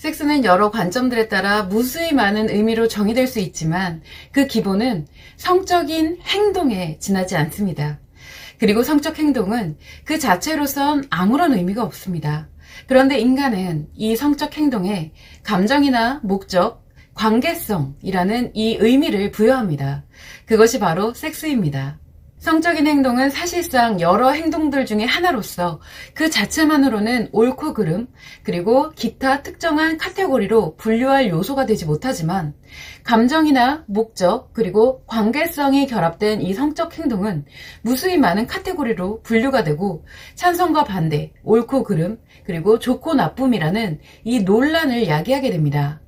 섹스는 여러 관점들에 따라 무수히 많은 의미로 정의될 수 있지만 그 기본은 성적인 행동에 지나지 않습니다. 그리고 성적 행동은 그 자체로선 아무런 의미가 없습니다. 그런데 인간은 이 성적 행동에 감정이나 목적, 관계성이라는 이 의미를 부여합니다. 그것이 바로 섹스입니다. 성적인 행동은 사실상 여러 행동들 중에 하나로서 그 자체만으로는 옳고 그름, 그리고 기타 특정한 카테고리로 분류할 요소가 되지 못하지만 감정이나 목적, 그리고 관계성이 결합된 이 성적 행동은 무수히 많은 카테고리로 분류가 되고 찬성과 반대, 옳고 그름, 그리고 좋고 나쁨이라는 이 논란을 야기하게 됩니다.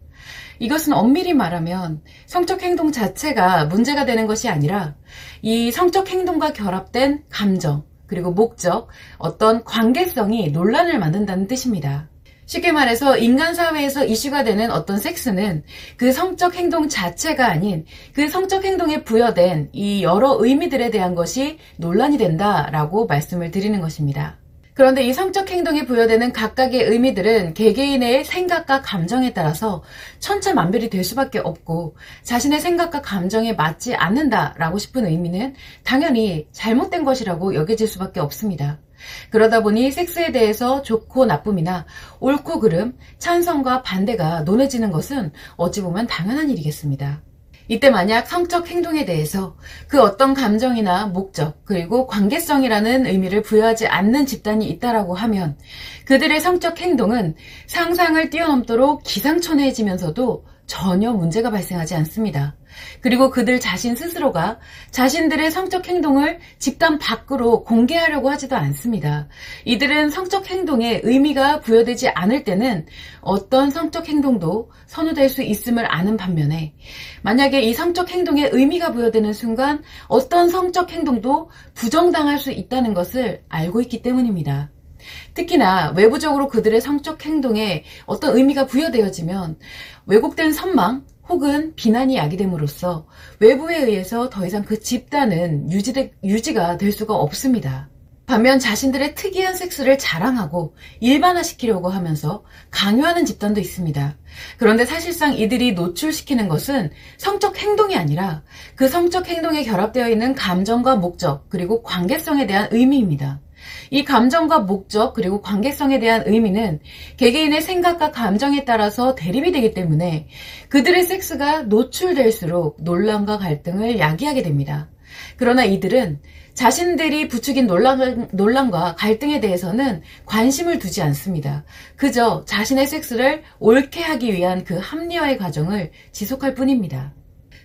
이것은 엄밀히 말하면 성적 행동 자체가 문제가 되는 것이 아니라 이 성적 행동과 결합된 감정, 그리고 목적, 어떤 관계성이 논란을 만든다는 뜻입니다. 쉽게 말해서 인간 사회에서 이슈가 되는 어떤 섹스는 그 성적 행동 자체가 아닌 그 성적 행동에 부여된 이 여러 의미들에 대한 것이 논란이 된다라고 말씀을 드리는 것입니다. 그런데 이 성적 행동에 부여되는 각각의 의미들은 개개인의 생각과 감정에 따라서 천차만별이 될 수밖에 없고 자신의 생각과 감정에 맞지 않는다라고 싶은 의미는 당연히 잘못된 것이라고 여겨질 수밖에 없습니다. 그러다 보니 섹스에 대해서 좋고 나쁨이나 옳고 그름, 찬성과 반대가 논해지는 것은 어찌 보면 당연한 일이겠습니다. 이때 만약 성적 행동에 대해서 그 어떤 감정이나 목적 그리고 관계성이라는 의미를 부여하지 않는 집단이 있다라고 하면 그들의 성적 행동은 상상을 뛰어넘도록 기상천외해지면서도 전혀 문제가 발생하지 않습니다. 그리고 그들 자신 스스로가 자신들의 성적 행동을 집단 밖으로 공개하려고 하지도 않습니다. 이들은 성적 행동에 의미가 부여되지 않을 때는 어떤 성적 행동도 선호될 수 있음을 아는 반면에 만약에 이 성적 행동에 의미가 부여되는 순간 어떤 성적 행동도 부정당할 수 있다는 것을 알고 있기 때문입니다. 특히나 외부적으로 그들의 성적 행동에 어떤 의미가 부여되어지면 왜곡된 선망 혹은 비난이 야기됨으로써 외부에 의해서 더 이상 그 집단은 유지가 될 수가 없습니다. 반면 자신들의 특이한 섹스를 자랑하고 일반화시키려고 하면서 강요하는 집단도 있습니다. 그런데 사실상 이들이 노출시키는 것은 성적 행동이 아니라 그 성적 행동에 결합되어 있는 감정과 목적 그리고 관계성에 대한 의미입니다. 이 감정과 목적 그리고 관계성에 대한 의미는 개개인의 생각과 감정에 따라서 대립이 되기 때문에 그들의 섹스가 노출될수록 논란과 갈등을 야기하게 됩니다. 그러나 이들은 자신들이 부추긴 논란과 갈등에 대해서는 관심을 두지 않습니다. 그저 자신의 섹스를 옳게 하기 위한 그 합리화의 과정을 지속할 뿐입니다.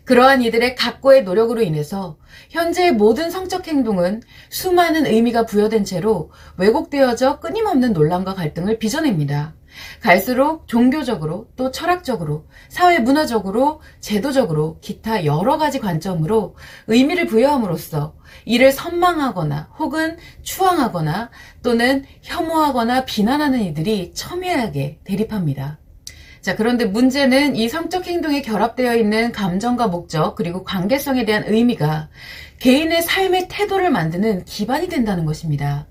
그러한 이들의 각고의 노력으로 인해서 현재의 모든 성적 행동은 수많은 의미가 부여된 채로 왜곡되어져 끊임없는 논란과 갈등을 빚어냅니다. 갈수록 종교적으로 또 철학적으로 사회 문화적으로 제도적으로 기타 여러 가지 관점으로 의미를 부여함으로써 이를 선망하거나 혹은 추앙하거나 또는 혐오하거나 비난하는 이들이 첨예하게 대립합니다. 자, 그런데 문제는 이 성적 행동에 결합되어 있는 감정과 목적 그리고 관계성에 대한 의미가 개인의 삶의 태도를 만드는 기반이 된다는 것입니다.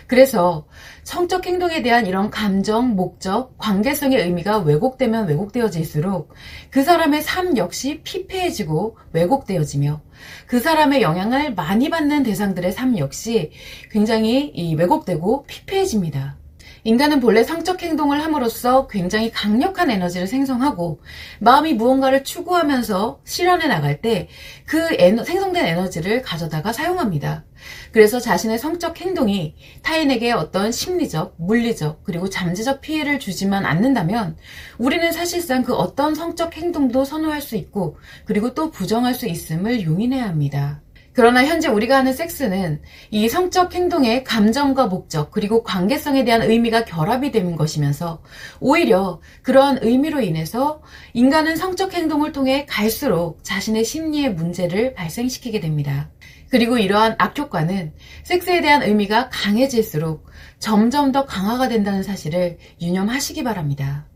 그래서 성적 행동에 대한 이런 감정, 목적, 관계성의 의미가 왜곡되면 왜곡되어질수록 그 사람의 삶 역시 피폐해지고 왜곡되어지며 그 사람의 영향을 많이 받는 대상들의 삶 역시 굉장히 왜곡되고 피폐해집니다. 인간은 본래 성적 행동을 함으로써 굉장히 강력한 에너지를 생성하고 마음이 무언가를 추구하면서 실현해 나갈 때 그 생성된 에너지를 가져다가 사용합니다. 그래서 자신의 성적 행동이 타인에게 어떤 심리적, 물리적, 그리고 잠재적 피해를 주지만 않는다면 우리는 사실상 그 어떤 성적 행동도 선호할 수 있고 그리고 또 부정할 수 있음을 용인해야 합니다. 그러나 현재 우리가 하는 섹스는 이 성적 행동의 감정과 목적 그리고 관계성에 대한 의미가 결합이 되는 것이면서 오히려 그러한 의미로 인해서 인간은 성적 행동을 통해 갈수록 자신의 심리의 문제를 발생시키게 됩니다. 그리고 이러한 악효과는 섹스에 대한 의미가 강해질수록 점점 더 강화가 된다는 사실을 유념하시기 바랍니다.